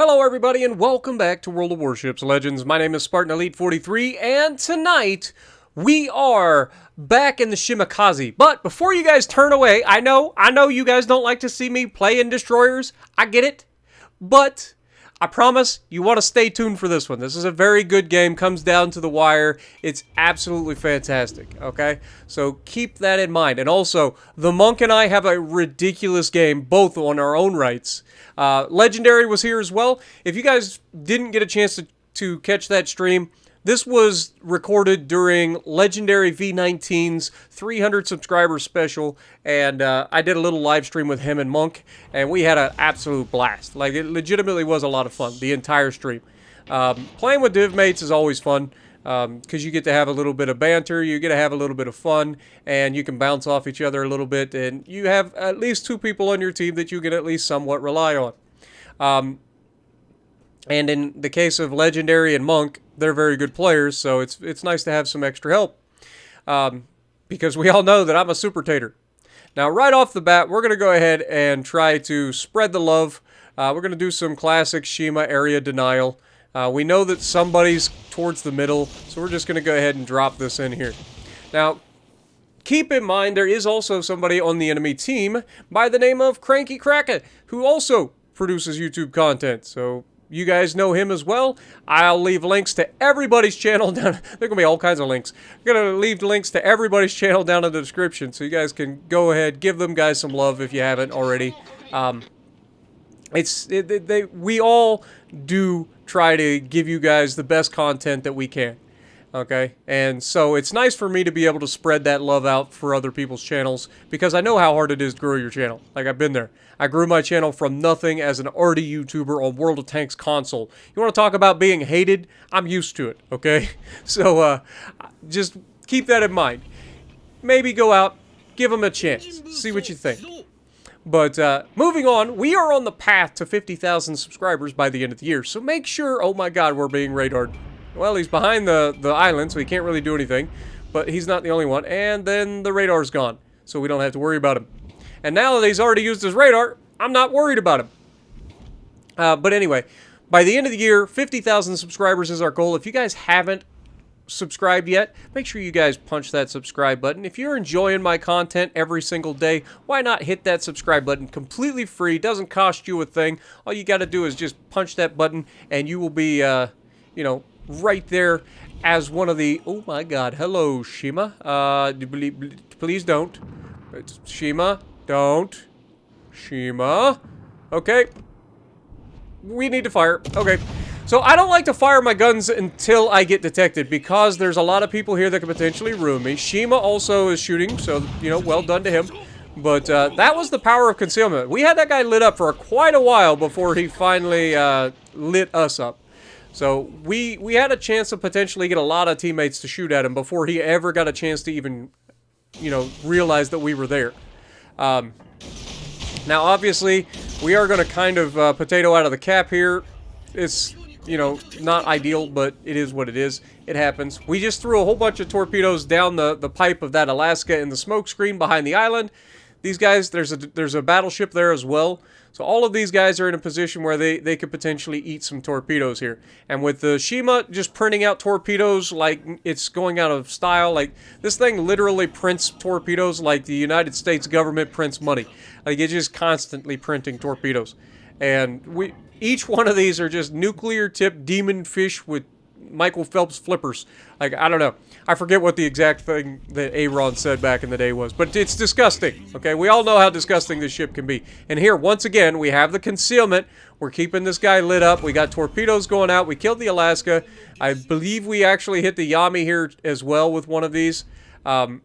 Hello everybody and welcome back to World of Warships Legends. My name is Spartan Elite 43 and tonight we are back in the Shimakaze. But before you guys turn away, I know you guys don't like to see me play in destroyers. I get it. But I promise you want to stay tuned for this one. This is a very good game, comes down to the wire. It's absolutely fantastic, okay? So keep that in mind. And also, the Monk and I have a ridiculous game, both on our own rights. Legendary was here as well. If you guys didn't get a chance to catch that stream, this was recorded during Legendary V19's 300 subscriber special, and I did a little live stream with him and Monk, and we had an absolute blast. Like, it legitimately was a lot of fun, the entire stream. Playing with div mates is always fun, because you get to have a little bit of banter, you get to have a little bit of fun, and you can bounce off each other a little bit, and you have at least two people on your team that you can at least somewhat rely on. And in the case of Legendary and Monk, they're very good players, so it's nice to have some extra help. Because we all know that I'm a super tater. Now, right off the bat, we're going to go ahead and try to spread the love. We're going to do some classic Shima area denial. We know that somebody's towards the middle, so we're just going to go ahead and drop this in here. Now, keep in mind, there is also somebody on the enemy team by the name of Cranky Cracker, who also produces YouTube content, so you guys know him as well. I'll leave links to everybody's channel down. There are going to be all kinds of links. I'm going to leave links to everybody's channel down in the description, so you guys can go ahead, give them guys some love if you haven't already. We all do try to give you guys the best content that we can. Okay, and so it's nice for me to be able to spread that love out for other people's channels, because I know how hard it is to grow your channel. Like, I've been there. I grew my channel from nothing as an arty YouTuber on World of Tanks console. You want to talk about being hated? I'm used to it, okay? So, just keep that in mind. Maybe go out, give them a chance, see what you think. But, moving on, we are on the path to 50,000 subscribers by the end of the year, so make sure, oh my god, we're being radared. Well, he's behind the island, so he can't really do anything. But he's not the only one. And then the radar's gone, so we don't have to worry about him. And now that he's already used his radar, I'm not worried about him. But anyway, by the end of the year, 50,000 subscribers is our goal. If you guys haven't subscribed yet, make sure you guys punch that subscribe button. If you're enjoying my content every single day, why not hit that subscribe button? Completely free, doesn't cost you a thing. All you got to do is just punch that button, and you will be, you know, right there as one of the... Oh my god, hello Shima. Please don't. Shima, don't. Shima. Okay. We need to fire. Okay. So I don't like to fire my guns until I get detected, because there's a lot of people here that could potentially ruin me. Shima also is shooting, so, you know, well done to him. But that was the power of concealment. We had that guy lit up for quite a while before he finally lit us up. So we had a chance to potentially get a lot of teammates to shoot at him before he ever got a chance to even, you know, realize that we were there. Now, obviously, we are going to kind of potato out of the cap here. It's, you know, not ideal, but it is what it is. It happens. We just threw a whole bunch of torpedoes down the pipe of that Alaska in the smoke screen behind the island. These guys, there's a battleship there as well. So all of these guys are in a position where they could potentially eat some torpedoes here. And with the Shima just printing out torpedoes like it's going out of style, like this thing literally prints torpedoes like the United States government prints money. Like, it's just constantly printing torpedoes. And each one of these are just nuclear-tipped demon fish with Michael Phelps flippers. Like, I don't know. I forget what the exact thing that Aaron said back in the day was, but it's disgusting, okay? We all know how disgusting this ship can be. And here, once again, we have the concealment. We're keeping this guy lit up. We got torpedoes going out. We killed the Alaska. I believe we actually hit the Yami here as well with one of these. Oh,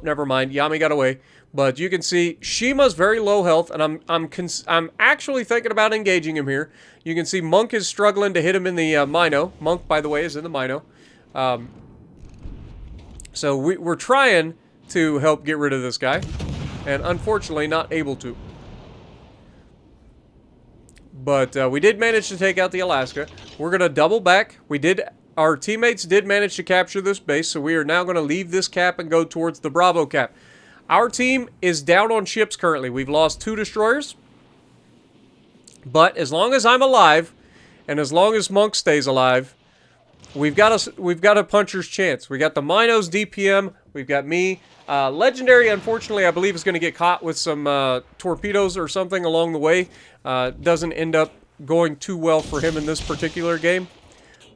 never mind. Yami got away. But you can see Shima's very low health, and I'm actually thinking about engaging him here. You can see Monk is struggling to hit him in the Mino. Monk, by the way, is in the Mino. So we're trying to help get rid of this guy, and unfortunately not able to. But we did manage to take out the Alaska. We're going to double back. Our teammates did manage to capture this base, so we are now going to leave this cap and go towards the Bravo cap. Our team is down on ships currently. We've lost 2 destroyers. But as long as I'm alive, and as long as Monk stays alive, we've got a puncher's chance. We got the Minos DPM. We've got me. Legendary, unfortunately, I believe is going to get caught with some torpedoes or something along the way. Doesn't end up going too well for him in this particular game.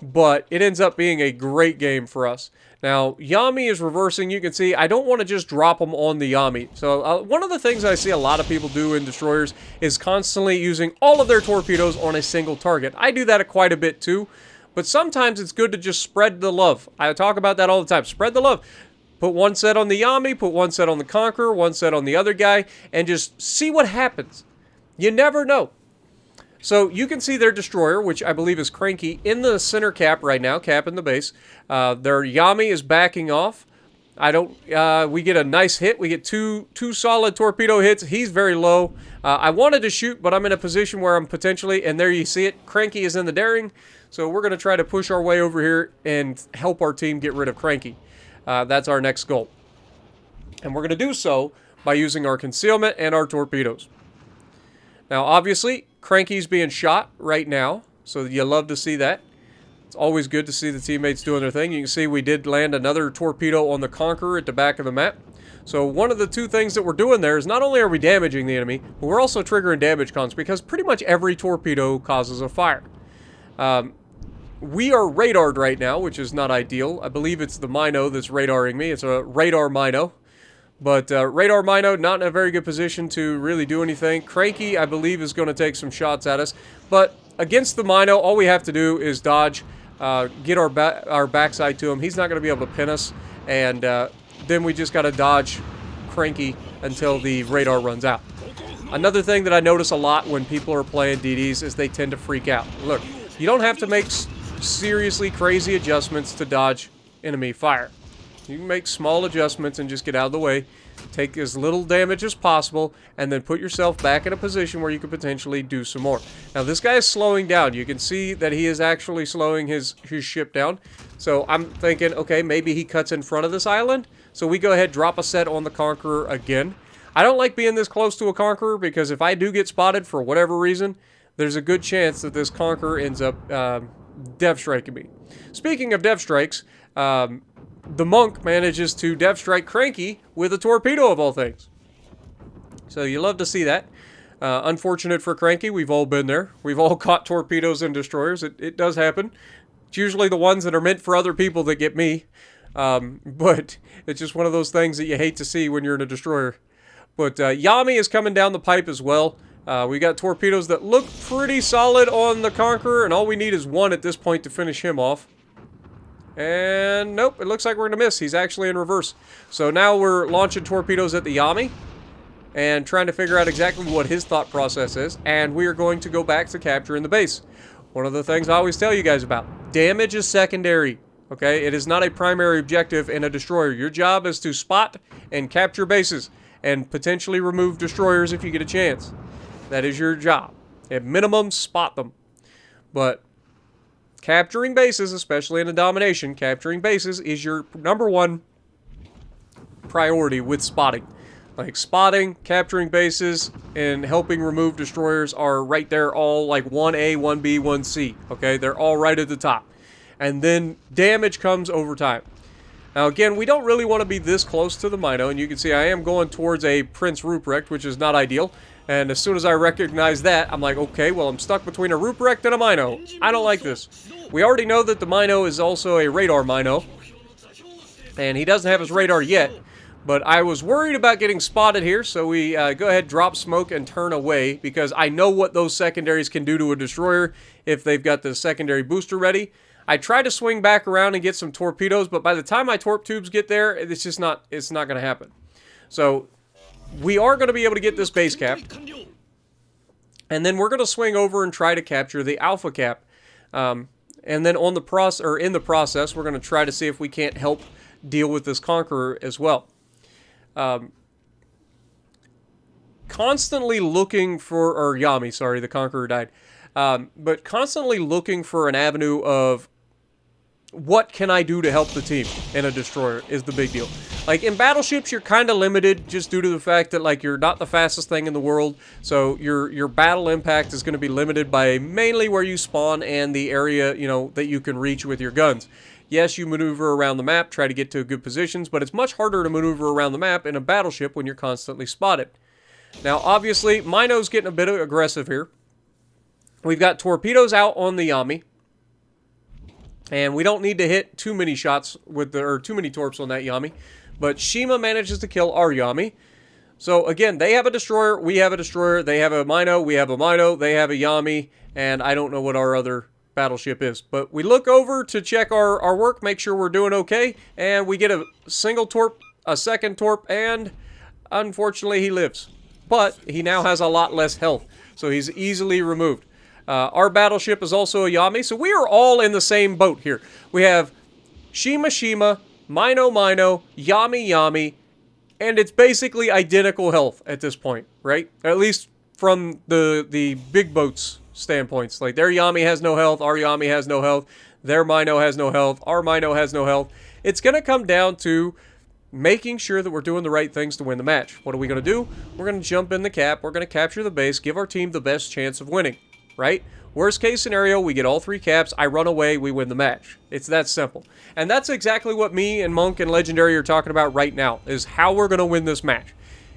But it ends up being a great game for us. Now, Yami is reversing. You can see I don't want to just drop them on the Yami. So one of the things I see a lot of people do in destroyers is constantly using all of their torpedoes on a single target. I do that quite a bit too. But sometimes it's good to just spread the love. I talk about that all the time. Spread the love. Put one set on the Yami, put one set on the Conqueror, one set on the other guy, and just see what happens. You never know. So you can see their destroyer, which I believe is Cranky, in the center cap right now, capping the base. Their Yami is backing off. We get a nice hit. We get two solid torpedo hits. He's very low. I wanted to shoot, but I'm in a position where I'm potentially, and there you see it, Cranky is in the daring. So we're going to try to push our way over here and help our team get rid of Cranky. That's our next goal. And we're going to do so by using our concealment and our torpedoes. Now, obviously, Cranky's being shot right now, so you love to see that. It's always good to see the teammates doing their thing. You can see we did land another torpedo on the Conqueror at the back of the map. So one of the two things that we're doing there is not only are we damaging the enemy, but we're also triggering damage cons because pretty much every torpedo causes a fire. We are radared right now, which is not ideal. I believe it's the Mino that's radaring me. It's a radar Mino. But Radar Mino, not in a very good position to really do anything. Cranky, I believe, is going to take some shots at us. But against the Mino, all we have to do is dodge, get our backside to him. He's not going to be able to pin us. And then we just got to dodge Cranky until the radar runs out. Another thing that I notice a lot when people are playing DDs is they tend to freak out. Look, you don't have to make seriously crazy adjustments to dodge enemy fire. You can make small adjustments and just get out of the way, take as little damage as possible, and then put yourself back in a position where you could potentially do some more. Now, this guy is slowing down. You can see that he is actually slowing his ship down. So I'm thinking, okay, maybe he cuts in front of this island. So we go ahead, drop a set on the Conqueror again. I don't like being this close to a Conqueror because if I do get spotted for whatever reason, there's a good chance that this Conqueror ends up depth striking me. Speaking of depth strikes, the Monk manages to depth strike Cranky with a torpedo of all things. So you love to see that. Unfortunate for Cranky, we've all been there. We've all caught torpedoes and destroyers. It does happen. It's usually the ones that are meant for other people that get me. But it's just one of those things that you hate to see when you're in a destroyer. But Yami is coming down the pipe as well. We got torpedoes that look pretty solid on the Conqueror, and all we need is one at this point to finish him off. And nope, it looks like we're going to miss. He's actually in reverse. So now we're launching torpedoes at the Yami and trying to figure out exactly what his thought process is. And we are going to go back to capturing the base. One of the things I always tell you guys about, damage is secondary. Okay, it is not a primary objective in a destroyer. Your job is to spot and capture bases and potentially remove destroyers if you get a chance. That is your job. At minimum, spot them. But capturing bases, especially in a domination, capturing bases is your #1 priority with spotting. Like spotting, capturing bases, and helping remove destroyers are right there, all like 1A, 1B, 1C. Okay, they're all right at the top. And then damage comes over time. Now again, we don't really want to be this close to the Mino, and you can see I am going towards a Prince Ruprecht, which is not ideal. And as soon as I recognize that, I'm like, okay, well, I'm stuck between a Ruprecht and a Mino. I don't like this. We already know that the Mino is also a radar Mino, and he doesn't have his radar yet. But I was worried about getting spotted here, so we go ahead, drop smoke, and turn away, because I know what those secondaries can do to a destroyer if they've got the secondary booster ready. I try to swing back around and get some torpedoes, but by the time my torp tubes get there, it's not going to happen. So we are going to be able to get this base cap, and then we're going to swing over and try to capture the alpha cap. And then in the process, we're going to try to see if we can't help deal with this Conqueror as well. Constantly looking for, or Yami, sorry, the Conqueror died. But constantly looking for an avenue of what can I do to help the team in a destroyer is the big deal. Like, in battleships, you're kind of limited just due to the fact that, like, you're not the fastest thing in the world, so your battle impact is going to be limited by mainly where you spawn and the area, you know, that you can reach with your guns. Yes, you maneuver around the map, try to get to good positions, but it's much harder to maneuver around the map in a battleship when you're constantly spotted. Now, obviously, Mino's getting a bit aggressive here. We've got torpedoes out on the Yami. And we don't need to hit too many shots with or too many torps on that Yami. But Shima manages to kill our Yami. So again, they have a destroyer, we have a destroyer, they have a Mino, we have a Mino, they have a Yami, and I don't know what our other battleship is. But we look over to check our work, make sure we're doing okay, and we get a single torp, a second torp, and unfortunately he lives. But he now has a lot less health, so he's easily removed. Our battleship is also a Yami, so we are all in the same boat here. We have Shima Shima, Mino Mino, Yami Yami, and it's basically identical health at this point, right? At least from the big boats standpoints. Like, their Yami has no health, our Yami has no health, their Mino has no health, our Mino has no health. It's going to come down to making sure that we're doing the right things to win the match. What are we going to do? We're going to jump in the cap, we're going to capture the base, give our team the best chance of winning. Right? Worst case scenario, we get all 3 caps, I run away, we win the match. It's that simple. And that's exactly what me and Monk and Legendary are talking about right now, is how we're going to win this match.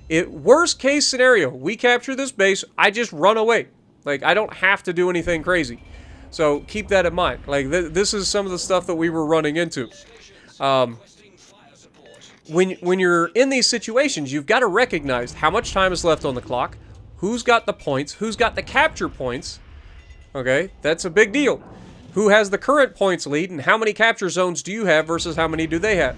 Worst case scenario, we capture this base, I just run away. Like, I don't have to do anything crazy. So keep that in mind. Like, this is some of the stuff that we were running into. When you're in these situations, you've got to recognize how much time is left on the clock, who's got the points, who's got the capture points. Okay, that's a big deal. Who has the current points lead, and how many capture zones do you have versus how many do they have?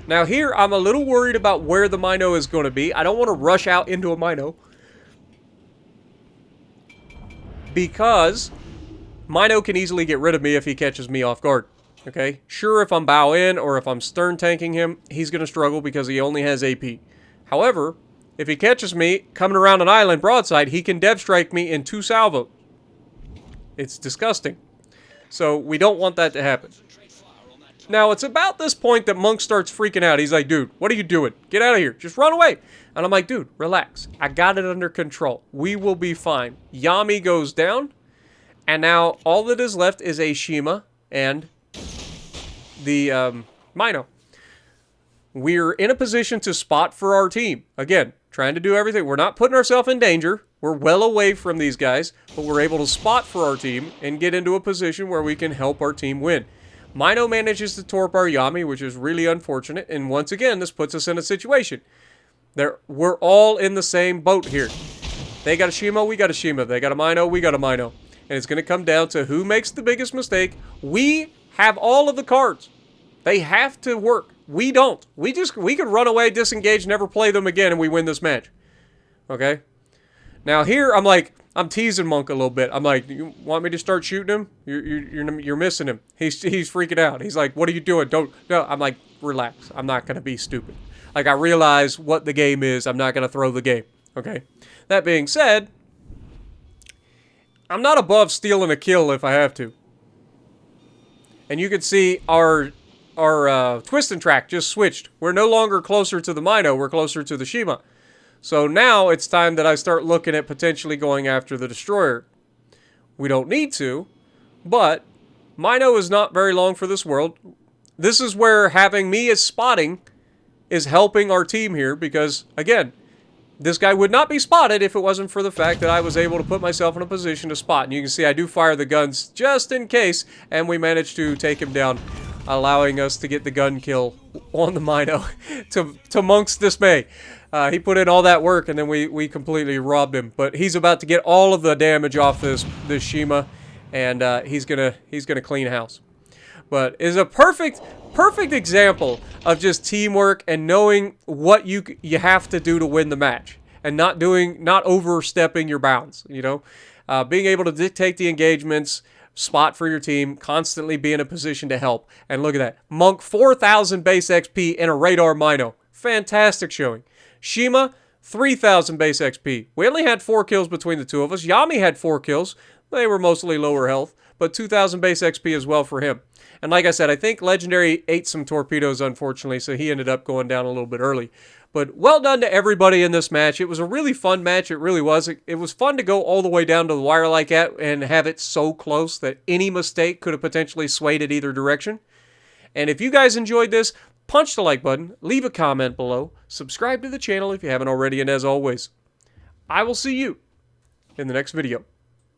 Now here, I'm a little worried about where the Mino is going to be. I don't want to rush out into a Mino, because Mino can easily get rid of me if he catches me off guard. Okay, sure, if I'm bow in or if I'm stern tanking him, he's going to struggle because he only has AP. However, if he catches me coming around an island broadside, he can dev strike me in 2 salvos. It's disgusting. So we don't want that to happen. Now, it's about this point that Monk starts freaking out. He's like, dude, what are you doing? Get out of here. Just run away. And I'm like, dude, relax. I got it under control. We will be fine. Yami goes down. And now all that is left is a Shima and the Mino. We're in a position to spot for our team. Again, trying to do everything. We're not putting ourselves in danger. We're well away from these guys, but we're able to spot for our team and get into a position where we can help our team win. Mino manages to torp our Yami, which is really unfortunate, and once again, this puts us in a situation. We're all in the same boat here. They got a Shima, we got a Shima. They got a Mino, we got a Mino. And it's going to come down to who makes the biggest mistake. We have all of the cards. They have to work. We don't. We could run away, disengage, never play them again, and we win this match. Okay? Now here, I'm teasing Monk a little bit. I'm like, you want me to start shooting him? You're missing him. He's freaking out. He's like, what are you doing? No. I'm like, relax. I'm not going to be stupid. Like, I realize what the game is. I'm not going to throw the game. Okay? That being said, I'm not above stealing a kill if I have to. And you can see our twist and track just switched. We're no longer closer to the Mino. We're closer to the Shima. So now it's time that I start looking at potentially going after the destroyer. We don't need to, but Mino is not very long for this world. This is where having me as spotting is helping our team here because, again, this guy would not be spotted if it wasn't for the fact that I was able to put myself in a position to spot. And you can see I do fire the guns just in case, and we managed to take him down, allowing us to get the gun kill on the Mino to Monk's dismay. He put in all that work, and then we completely robbed him. But he's about to get all of the damage off this Shima, and he's gonna clean house. But is a perfect example of just teamwork and knowing what you have to do to win the match, and not overstepping your bounds. You know, being able to dictate the engagements, spot for your team, constantly be in a position to help. And look at that, Monk 4,000 base XP and a radar Mino, fantastic showing. Shima, 3,000 base XP. We only had 4 kills between the two of us. Yami had 4 kills. They were mostly lower health. but 2,000 base XP as well for him. And like I said, I think Legendary ate some torpedoes, unfortunately, so he ended up going down a little bit early. But well done to everybody in this match. It was a really fun match. It really was. It was fun to go all the way down to the wire like that and have it so close that any mistake could have potentially swayed it either direction. And if you guys enjoyed this, punch the like button, leave a comment below, subscribe to the channel if you haven't already, and as always, I will see you in the next video.